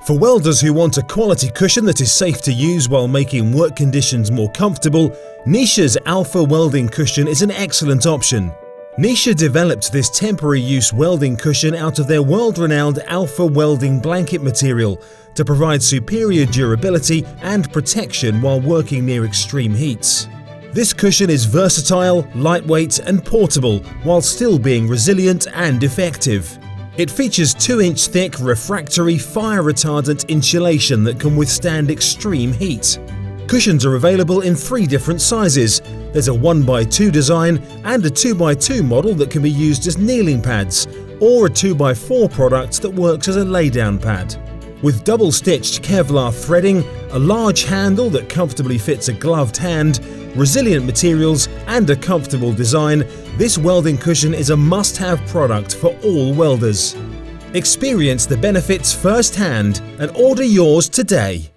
For welders who want a quality cushion that is safe to use while making work conditions more comfortable, Nisha's Alpha Welding Cushion is an excellent option. Nisha developed this temporary use welding cushion out of their world-renowned Alpha Welding Blanket material to provide superior durability and protection while working near extreme heats. This cushion is versatile, lightweight and portable while still being resilient and effective. It features 2-inch thick refractory fire-retardant insulation that can withstand extreme heat. Cushions are available in 3 different sizes. There's a 1x2 design and a 2x2 model that can be used as kneeling pads, or a 2x4 product that works as a lay-down pad. With double-stitched Kevlar threading, a large handle that comfortably fits a gloved hand, resilient materials and a comfortable design, this welding cushion is a must-have product for all welders. Experience the benefits firsthand and order yours today.